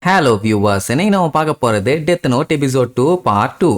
Hello viewers, இன்னைக்கு நம்ம பார்க்க போறது death note episode 2 part 2.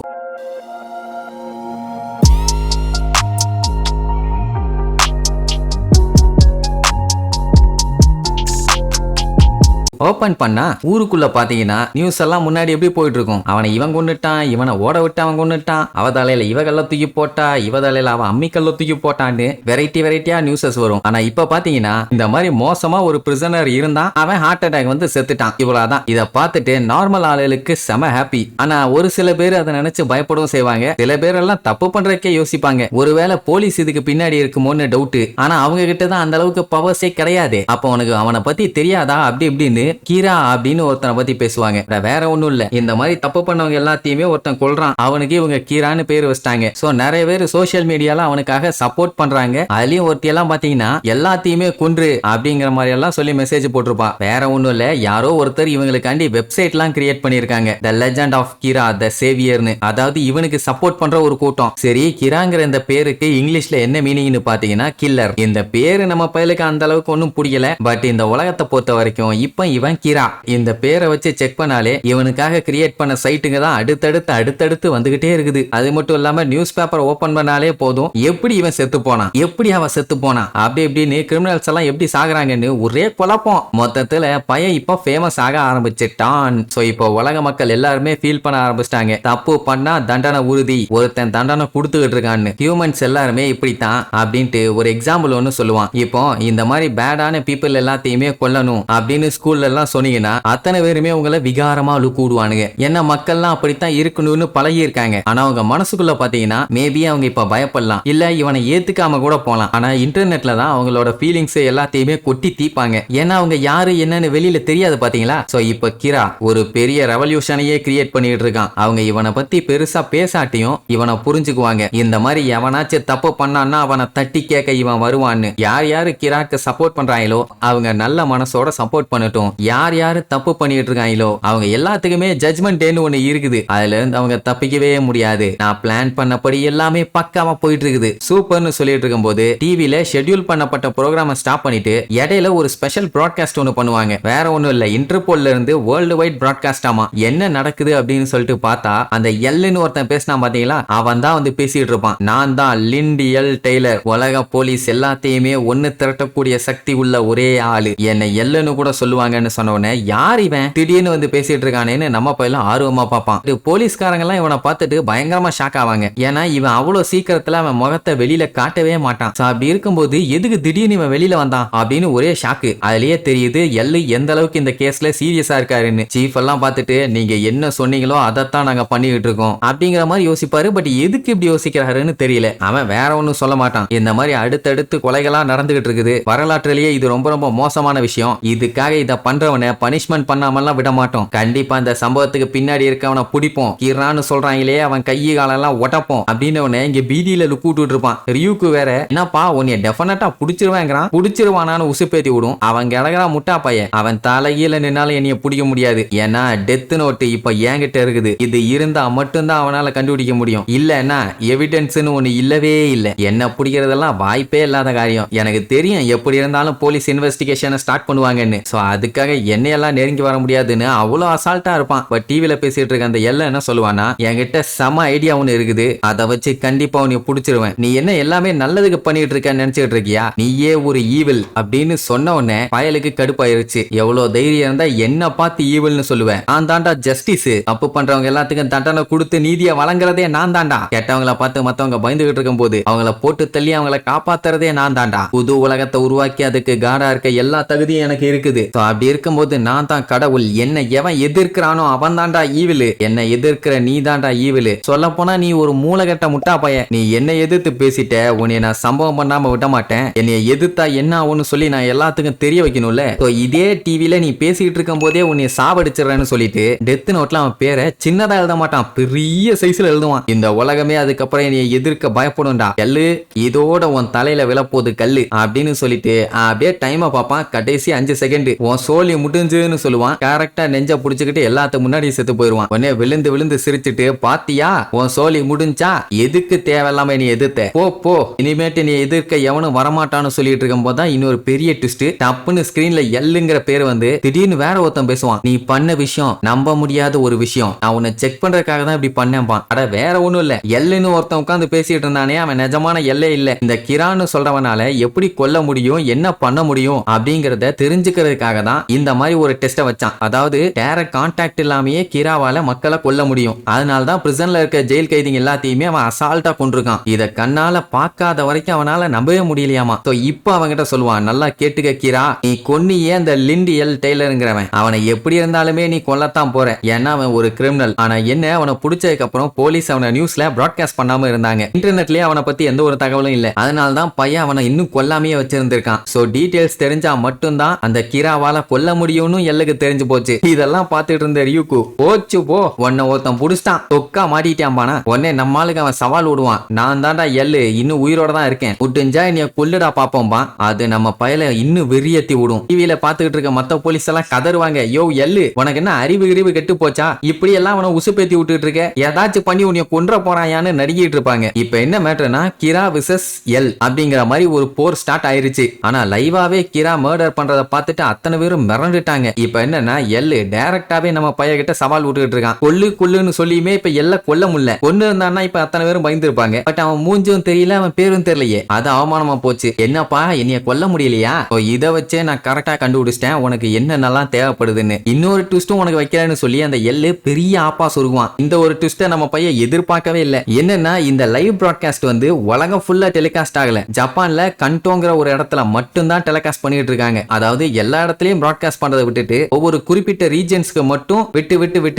Open பண்ணா ஊருக்குள்ள பாத்தீங்கன்னா நியூஸ் எல்லாம் முன்னாடி எப்படி போயிட்டு இருக்கும். அவனை இவன் கொண்டுட்டான், இவனை ஓட விட்டு அவன் கொண்டுட்டான், அவ தலையில இவ கல்ல தூக்கி போட்டா, இவ தலையில அவன் அம்மிக்கல்ல தூக்கி போட்டான்னு வெரைட்டியா நியூஸஸ் வரும். ஆனா இப்ப பாத்தீங்கன்னா இந்த மாதிரி மோசமா ஒரு பிரிசனர் இருந்தா அவன் ஹார்ட் அட்டாக் வந்து செத்துட்டான், இவ்வளவுதான். இத பார்த்துட்டு நார்மல் ஆளுகளுக்கு செம ஹாப்பி. ஆனா ஒரு சில பேர் அதை நினைச்சு பயப்படவும் செய்வாங்க. சில பேர் எல்லாம் தப்பு பண்றதுக்கே யோசிப்பாங்க, ஒருவேளை போலீஸ் இதுக்கு பின்னாடி இருக்குமோன்னு டவுட். ஆனா அவங்க கிட்ட தான் அந்த அளவுக்கு பவர்ஸே கிடையாது. அப்ப உனக்கு அவனை பத்தி தெரியாதா அப்படி இப்படின்னு கீரா அப்படின்னு ஒருத்தனை பத்தி பேசுவாங்க. வேற ஒண்ணும் இல்ல, இந்த மாதிரி தப்பு பண்ணவங்க எல்லாத்தையுமே ஒருத்தன் கொல்றான், அவனுக்கு இவங்க கீரான்னு பேர் வச்சிட்டாங்க. சோ நிறைய பேர் சோசியல் மீடியால அவனுக்காக சப்போர்ட் பண்றாங்க. அதுலயும் ஒருத்தி எல்லாம் பாத்தீங்கன்னா எல்லாத்தையுமே கொன்று அப்படிங்கிற மாதிரி எல்லாம் சொல்லி மெசேஜ் போட்டிருப்பா. வேற ஒண்ணும் இல்ல, யாரோ ஒருத்தர் இவங்களுக்காண்டி வெப்சைட் எல்லாம் கிரியேட் பண்ணிருக்காங்க, த லெஜண்ட் ஆஃப் கீரா த சேவியர்னு. அதாவது இவனுக்கு சப்போர்ட் பண்ற ஒரு கூட்டம். சரி, கிராங்கிற இந்த பேருக்கு இங்கிலீஷ்ல என்ன மீனிங்னு பாத்தீங்கன்னா கில்லர். இந்த பேரு நம்ம பயலுக்கு அந்த அளவுக்கு ஒன்னும் புரியல. பட் இந்த உலகத்தை பொறுத்த வரைக்கும் இப்ப இவன் கிரா. இந்த பேரை வச்சு செக் பண்ணாலே இவனுக்காக கிரியேட் பண்ண சைட்டுங்க தான் அடுத்தடுத்து வந்துகிட்டே இருக்குது. அது மட்டும் இல்லாம நியூஸ் பேப்பர் ஓபன் பண்ணாலே போதும், எப்படி இவன் செத்து போனான், எப்படி அவன் செத்து போனான், அப்படி இப்படின்னு கிரிமினல்ஸ் எல்லாம் எப்படி சாகுறாங்கன்னு ஒரே குழப்பம். மொத்தத்துல பையன் இப்ப ஃபேமஸ் ஆக ஆரம்பிச்சிட்டான். சோ இப்போ உலக மக்கள் எல்லாருமே ஃபீல் பண்ண ஆரம்பிச்சிட்டாங்க, தப்பு பண்ணா தண்டனை உறுதி, ஒருத்தன் தண்டனை கொடுத்துக்கிட்டு இருக்கான்னு. ஹியூமன்ஸ் எல்லாருமே இப்படித்தான் அப்படின்ட்டு ஒரு எக்ஸாம்பிள் ஒன்னு சொல்லுவான். இப்போ இந்த மாதிரி பேடான பீப்புள் எல்லாத்தையுமே கொல்லணும் அப்படின்னு ஸ்கூல்ல எல்லாம் சொன்னீங்கன்னா அத்தனை பேருமே உங்களை விகாரமா கூடுவானுங்க. என்ன மக்கள்லாம் அப்படித்தான் இருக்கணும்னு பழகி இருக்காங்க. ஆனா அவங்க மனசுக்குள்ள பாத்தீங்கன்னா மேபி அவங்க இப்ப பயப்படலாம், இல்ல இவனை ஏத்துக்காம கூட போலாம். ஆனா இன்டர்நெட்ல தான் அவங்களோட ஃபீலிங்ஸ் எல்லாத்தையுமே கொட்டி தீப்பாங்க. ஏன்னா அவங்க யாரு என்னன்னு வெளியில தெரியாது பாத்தீங்களா. சோ இப்ப கிரா ஒரு பெரிய ரெவல்யூஷனையே கிரியேட் பண்ணிட்டு இருக்கான். அவங்க இவனை பத்தி பெருசா பேசாட்டியும் இவனை புரிஞ்சுக்குவாங்க. இந்த மாதிரி எவனாச்சும் தப்பு பண்ணான்னா அவனை தட்டி கேட்க இவன் வருவான்னு. யார் யாரு கிராக்கு சப்போர்ட் பண்றாங்களோ அவங்க நல்ல மனசோட சப்போர்ட் பண்ணட்டும். யார் யாரு தப்பு பண்ணிட்டு இருக்காங்களோ அவங்க எல்லாத்துக்குமே ஜட்ஜ்மெண்ட் டேன்னு ஒண்ணு இருக்குது, அதுல இருந்து அவங்க தப்பிக்கவே முடியாது. நான் பிளான் பண்ணபடி எல்லாமே பக்காவா போயிட்டு இருக்குது, சூப்பர்னு சொல்லிட்டு இருக்கும் போது டிவில ஷெட்யூல் பண்ணப்பட்ட ப்ரோக்ராம ஸ்டாப் பண்ணிட்டு இடையில ஒரு ஸ்பெஷல் பிராட்காஸ்ட் ஒன்னு பண்ணுவாங்க. வேற ஒண்ணும் இல்ல, இன்டர்போல்ல இருந்து வேர்ல்டு வைட் பிராட்காஸ்ட். ஆமா, என்ன நடக்குது அப்படின்னு சொல்லிட்டு பார்த்தா அந்த எல்லுன்னு ஒருத்தன் பேசினா பாத்தீங்களா, அவன் தான் வந்து பேசிட்டு இருப்பான். நான் தான் லிண்ட் எல் டெய்லர், உலக போலீஸ் எல்லாத்தையுமே ஒன்னு திரட்டக்கூடிய சக்தி உள்ள ஒரே ஆளு, என்ன எல்லுன்னு கூட சொல்லுவாங்கன்னு சொன்ன உடனே யார் இவன் திடீர்னு வந்து பேசிட்டு இருக்கானேன்னு நம்ம பையன் ஆர்வமா பார்ப்பான். போலீஸ்காரங்க எல்லாம் இவனை பார்த்துட்டு பயங்கரமா ஷாக் ஆவாங்க. ஏன்னா இவன் அவ்வளவு சீக்கிரத்துல அவன் முகத்தை வெளியில காட்டவே மாட்டான். அப்படி இருக்கும்போது எதுக்கு திடீர்னு இவன் வெளியில வந்தான் அப்படின்னு ஒரே ஷாக்கு. அதுலயே தெரியுது எல்லு எந்த அளவுக்கு இந்த கேஸ்ல சீரியஸா இருக்காருன்னு. சீஃப் எல்லாம் பார்த்துட்டு நீங்க என்ன சொன்னீங்களோ அதைத்தான் நாங்க பண்ணிட்டு இருக்கோம் அப்படிங்கிற மாதிரி யோசிப்பாரு. பட் எதுக்கு இப்படி யோசிக்கிறாருன்னு தெரியல. அவன் வேற ஒன்னும் சொல்ல மாட்டான். இந்த மாதிரி அடுத்தடுத்து கொலைகளா நடந்துகிட்டு இருக்குது, வரலாற்றிலேயே இது ரொம்ப ரொம்ப மோசமான விஷயம், இதுக்காக இதை பண்றவனை பனிஷ்மெண்ட் பண்ணாமலாம் விட மாட்டோம், கண்டிப்பா இந்த சம்பவத்துக்கு பின்னாடி இருக்கவனை பிடிப்போம், கீரான்னு சொல்றாங்களே அவன் கையை காலெல்லாம் ஒட்டப்போம் அப்படின்னு இங்க பீதியில லுக்கூட்டு இருப்பான். ரியூக்கு வேற என்னப்பா உன்னைய டெஃபினட்டா புடிச்சிருவேங்கிறான், புடிச்சிருவானான்னு உசுப்பேத்தி விடும். அவன் கிடக்குறா முட்டா பையன், அவன் தலைகீழ நின்னாலும் என்னைய பிடிக்க முடியாது. ஏன்னா டெத் நோட்டு இப்ப என்கிட்ட இருக்குது, இது இருந்தா மட்டும்தான் அவனால கண்டுபிடிக்க முடியும், இல்லன்னா எவிடன்ஸ்னு ஒண்ணு இல்லவே இல்ல. என்ன பிடிக்கிறதெல்லாம் வாய்ப்பே இல்லாத காரியம். எனக்கு தெரியும் எப்படி இருந்தாலும் போலீஸ் இன்வெஸ்டிகேஷனை ஸ்டார்ட் பண்ணுவாங்கன்னு. சோ அதுக்காக என்னையெல்லாம் நெருங்கி வர முடியாதுன்னு அவ்வளவு அசால்ட்டா இருப்பான். பட் டிவில பேசிட்டு இருக்க அந்த எல்லாம் என்ன சொல்லுவானா, என்கிட்ட செம ஐடியா ஒண்ணு இருக்குது, அதை வச்சு கண்டிப்பா உன்னை புடிச்சிருவேன், நீ என்ன எல்லாமே நல்லதுக்கு பண்ணிட்டு இருக்க நினைச்சிட்டு இருக்கியா, நீயே ஒரு ஈவில் அப்படின்னு சொன்ன உடனே பயலுக்கு கடுப்பாயிருச்சு. எவ்வளவு தைரியம் இருந்தா என்ன பார்த்து ஈவில்னு சொல்லுவேன், நான் தாண்டா ஜஸ்டிஸ், தப்பு பண்றவங்க எல்லாத்துக்கும் தண்டனை கொடுத்து நீதியை வழங்குறதே நான் தாண்டா, கெட்டவங்களை பார்த்து மத்தவங்க பயந்துகிட்டு இருக்கும் போது அவங்கள போட்டு தள்ளி அவங்கள காப்பாத்துறதே நான் தாண்டா, புது உலகத்தை உருவாக்கி அதுக்கு காடா இருக்க எல்லா தகுதியும் எனக்கு இருக்குது. அப்படி இருக்கும்போது நான் தான் கடவுள், என்ன எவன் எதிர்க்கிறானோ அவன் தாண்டா ஈவிலு, என்ன எதிர்க்கிற நீ தாண்டா ஈவிலு, சொல்ல போனா நீ ஒரு மூலகட்ட முட்டா பையன், நீ என்ன எதிர்த்து பேசிட்ட, உன்னை நான் சம்பவம் பண்ணாம விட மாட்டேன், என்னைய எதிர்த்தா என்ன ஆகும்னு சொல்லி நான் எல்லாத்துக்கும் தெரிய வைக்கணும்ல. இதே டிவில நீ பேசிட்டு இருக்கும் போதே உன்னை சாவடிச்சிடறேன்னு சொல்லிட்டு டெத் நோட்ல அவன் பேரை சின்னதா எழுத மாட்டான், பெரிய சைஸ்ல எழுதுவான். இந்த உலகமே அதுக்கப்புறம் என்னைய எதிர்க்க பயப்படும்டா, கல்லு இதோட உன் தலையில விழப்போது கல்லு அப்படின்னு சொல்லிட்டு அப்படியே டைமை பார்ப்பான். கடைசி 5 செகண்ட் உன் சோல் சோழி முடிஞ்சுன்னு சொல்லுவான். கரெக்டா நெஞ்ச புடிச்சுக்கிட்டு எல்லாத்துக்கு முன்னாடி செத்து போயிருவான். உடனே விழுந்து விழுந்து சிரிச்சுட்டு, பாத்தியா உன் சோழி முடிஞ்சா, எதுக்கு தேவையில்லாம நீ எதிர்த்த, போ போ, இனிமேட்டு நீ எதிர்க்க எவனும் வரமாட்டான்னு சொல்லிட்டு இருக்கும் போதுதான் இன்னொரு பெரிய ட்விஸ்ட். டப்புன்னு ஸ்கிரீன்ல எல்லுங்கிற பேர் வந்து திடீர்னு வேற ஒருத்தன் பேசுவான். நீ பண்ண விஷயம் நம்ப முடியாத ஒரு விஷயம், நான் உன்னை செக் பண்றதுக்காக தான் இப்படி பண்ணேன்பான். அட வேற ஒண்ணும் இல்ல, எல்லுன்னு ஒருத்தன் உட்காந்து பேசிட்டு இருந்தானே, அவன் நிஜமான எல்லே இல்ல. இந்த கிரான்னு சொல்றவனால எப்படி கொல்ல முடியும், என்ன பண்ண முடியும் அப்படிங்கறத தெரிஞ்சுக்கிறதுக்காக தான் இந்த மாதிரி ஒரு டெஸ்ட வச்சான். அதாவது டைரக்ட் கான்டாக்ட் இல்லாமயே கிராவால மக்களை கொல்ல முடியும். அதனால தான் பிரிசன்ல இருக்க ஜெயில் கைதிங்க எல்லாத்தையுமே அவன் அசால்ட்டா கொண்டிருக்கான். இத கண்ணால பார்க்காத வரைக்கும் அவனால நம்பவே முடியலையாமா. இப்போ அவன்கிட்ட சொல்லுவான், நல்லா கேட்டுக்க கிரா, நீ கொன்னியே அந்த லிண்டி எல் டெய்லருங்கிறவன், அவனை எப்படி இருந்தாலுமே நீ கொல்லத்தான் போற. ஏன்னா அவன் ஒரு கிரிமினல். ஆனா என்ன, அவனை பிடிச்சதுக்கு அப்புறம் போலீஸ் அவனை நியூஸ்ல பிராட்காஸ்ட் பண்ணாம இருந்தாங்க. இன்டர்நெட்லயே அவனை பத்தி எந்த ஒரு தகவலும் இல்ல. அதனால தான் பையன் அவனை இன்னும் கொல்லாமையே வச்சிருந்திருக்கான். சோ டீடைல்ஸ் தெரிஞ்சா மட்டும்தான் அந்த கிராவால கொல்ல முடியும்னு எல்லுக்கு தெரிஞ்சு போச்சு. இதெல்லாம் பார்த்துட்டு இருந்த ரியூக்கு, போச்சு போ, உன்னை ஒருத்தன் புடிச்சிட்டான், தொக்கா மாட்டிட்டான் பானா. உடனே நம்மளுக்கு அவன் சவால் விடுவான், நான் தாண்டா எல்லு, இன்னும் உயிரோட தான் இருக்கேன், முடிஞ்சா நீ கொல்லுடா பாப்போம்பா. அது நம்ம பயல இன்னும் வெறியத்தி விடும். டிவியில பாத்துக்கிட்டு இருக்க மத்த போலீஸ் எல்லாம் கதறுவாங்க, யோ எல்லு, உனக்கு என்ன அறிவு கெட்டு போச்சா, இப்படி எல்லாம் அவனை உசுப்பேத்தி விட்டுட்டு இருக்க, ஏதாச்சும் பண்ணி உன்னை கொன்ற போறாயான்னு நடிக்கிட்டு இருப்பாங்க. இப்ப என்ன மேட்டர்னா, கிரா விசஸ் எல் அப்படிங்கிற மாதிரி ஒரு போர் ஸ்டார்ட் ஆயிருச்சு. ஆனா லைவாவே கிரா மர்டர் பண்றத பார்த்துட்டு அத்தனை பேரும் மிரண்டுட்டாங்க. இப்ப என்னன்னா, எல்லு டைரக்டாவே நம்ம பைய கிட்ட சவால் விட்டுக்கிட்டு இருக்கான். கொல்லுன்னு சொல்லியுமே இப்ப எல்ல கொல்ல முடியல. கொன்னு இருந்தான்னா இப்ப அத்தனை பேரும் பயந்து இருப்பாங்க. பட் அவன் மூஞ்சும் தெரியல, அவன் பேரும் தெரியலையே, அது அவமானமா போச்சு. என்னப்பா என்னைய கொல்ல முடியலையா, இத வச்சே நான் கரெக்டா கண்டுபிடிச்சிட்டேன் உனக்கு என்னென்னலாம் தேவைப்படுதுன்னு. இன்னொரு ட்விஸ்டும் உனக்கு வைக்கிறேன்னு சொல்லி அந்த எல்லு பெரிய ஆப்பா சொருகுவான். இந்த ஒரு ட்விஸ்ட நம்ம பையன் எதிர்பார்க்கவே இல்லை. என்னன்னா, இந்த லைவ் பிராட்காஸ்ட் வந்து உலகம் ஃபுல்லா டெலிகாஸ்ட் ஆகல. ஜப்பான்ல கண்டோங்கிற ஒரு இடத்துல மட்டும்தான் டெலிகாஸ்ட் பண்ணிட்டு இருக்காங்க. அதாவது எல்லா இடத்துலயும் பிராட்காஸ்ட் பண்றதை விட்டுட்டு ஒவ்வொரு குறிப்பிட்ட ரீஜன்ஸ்க்கு மட்டும்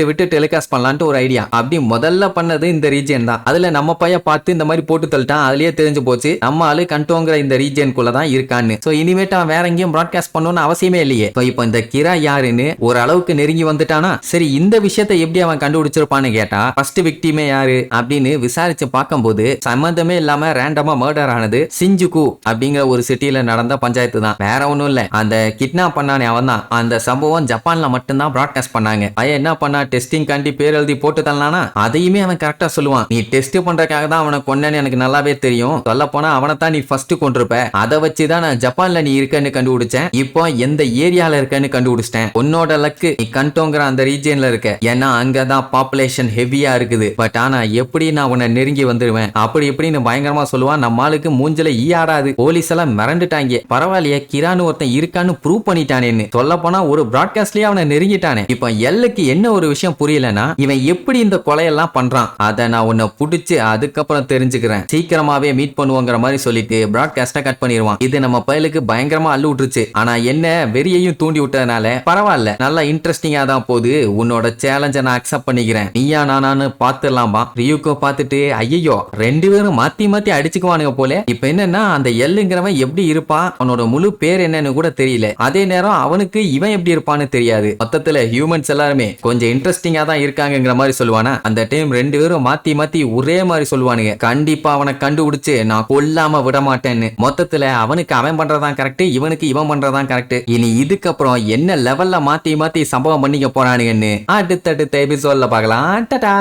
விட்டு டெலிகாஸ்ட் பண்ணலான்ட்டு ஒரு ஐடியா. அப்படி முதல்ல பண்ணது இந்த ரீஜன் தான். அதுல நம்ம பையன் பார்த்து இந்த மாதிரி போட்டு தள்ளிட்டான். அதுலயே தெரிஞ்சு போச்சு நம்ம ஆளு கண்டோங்கிற இந்த ரீஜனுக்குள்ள தான் இருக்கான்னு. சோ இனிமேட்டு அவன் வேற எங்கேயும் பிராட்காஸ்ட் பண்ணணும்னு அவசியமே இல்லையே. இப்போ இந்த கிரா யாருன்னு ஒரு அளவுக்கு நெருங்கி வந்துட்டானா, சரி இந்த விஷயத்தை எப்படி அவன் கண்டுபிடிச்சிருப்பான்னு கேட்டா, ஃபர்ஸ்ட் விக்டிமே யாரு அப்படின்னு விசாரிச்சு பார்க்கும்போது சம்பந்தமே இல்லாம ரேண்டமா மர்டர் ஆனது சிஞ்சுகு அப்படிங்கிற ஒரு சிட்டில நடந்த பஞ்சாயத்து தான். வேற ஒண்ணும் இல்ல, அந்த கிட்னாப் பண்ணானே அவன் தான். அந்த சம்பவம் ஜப்பான்ல மட்டும்தான் பிராட்காஸ்ட் பண்ணாங்க. பையன் என்ன பண்ணா, டெஸ்டிங் காண்டி பேர் எழுதி போட்டு தரலானா அதையுமே அவன் கரெக்டா சொல்லுவான். நீ டெஸ்ட் பண்றதுக்காக தான் அவனை கொன்னேன்னு எனக்கு நல்லாவே தெரியும், சொல்ல போனா அவனை தான் நீ ஃபர்ஸ்ட் கொண்டிருப்ப, அதை வச்சுதான் நான் ஜப்பான்ல நீ இருக்கன்னு கண்டுபிடிச்சேன், இப்போ எந்த ஏரியால இருக்கன்னு கண்டுபிடிச்சிட்டேன். உன்னோட லக்கு நீ கண்டோங்கிற அந்த ரீஜன்ல இருக்க, ஏன்னா அங்கதான் பாப்புலேஷன் ஹெவியா இருக்குது. பட் ஆனா எப்படி நான் உன்னை நெருங்கி வந்துருவேன் அப்படி இப்படின்னு பயங்கரமா சொல்லுவான். நம்ம ஆளுக்கு மூஞ்சில ஈயாடாது. போலீஸ் எல்லாம் மிரண்டுட்டாங்க. பரவாயில்லையே, கிரான்னு ஒருத்தன் இருக்கான்னு ப்ரூவ் பண்ணிட்டானேன்னு. சொல்ல போனா ஒரு பிராட்காஸ்ட்லயே அவனை நெருங்கிட்டானே. இப்ப எல்லுக்கு என்ன ஒரு விஷயம் புரியலன்னா, இவன் எப்படி இந்த கொலையெல்லாம் பண்றான், அதை நான் உன்னை புடிச்சு அதுக்கப்புறம் தெரிஞ்சுக்கிறேன், சீக்கிரமாவே மீட் பண்ணுவோங்கிற மாதிரி சொல்லிட்டு பிராட்காஸ்ட கட் பண்ணிடுவான். இது நம்ம பயலுக்கு பயங்கரமா அள்ளு விட்டுருச்சு. ஆனா என்ன, வெறியையும் தூண்டி விட்டதுனால பரவாயில்ல, நல்லா இன்ட்ரெஸ்டிங்கா தான் போகுது, உன்னோட சேலஞ்சை நான் அக்செப்ட் பண்ணிக்கிறேன், நீயா நானான்னு பாத்துடலாமா. ரியூக்கோ பார்த்துட்டு, ஐயோ ரெண்டு பேரும் மாத்தி மாத்தி அடிச்சுக்குவானுங்க போல. இப்ப என்னன்னா, அந்த எல்லுங்கிறவன் எப்படி இருப்பான், அவனோட முழு பேர் என்னன்னு கூட தெரியல. அதே நேரம் அவனுக்கு இவன் எப்படி இருப்பான்னு தெரியாது. மொத்தத்துல ஹியூமன்ஸ் எல்லாருமே கொஞ்சம் இன்ட்ரெஸ்டிங்கா தான் இருக்காங்கிற மாதிரி சொல்லுவானா. அந்த டைம் ரெண்டு பேரும் மாத்தி மாத்தி ஒரே மாதிரி சொல்லுவானுங்க, கண்டிப்பா அவனை கண்டுபிடிச்சு நான் கொல்லாம விட மாட்டேன்னு. மொத்தத்துல அவனுக்கு அவன் பண்றதான் கரெக்ட், இவனுக்கு இவன் பண்றதான் கரெக்ட். இனி இதுக்கப்புறம் என்ன லெவல்ல மாத்தி மாத்தி சம்பவம் பண்ணிக்க போறானுங்கன்னு அடுத்தடுத்த எபிசோட்ல பார்க்கலாம். டாடா.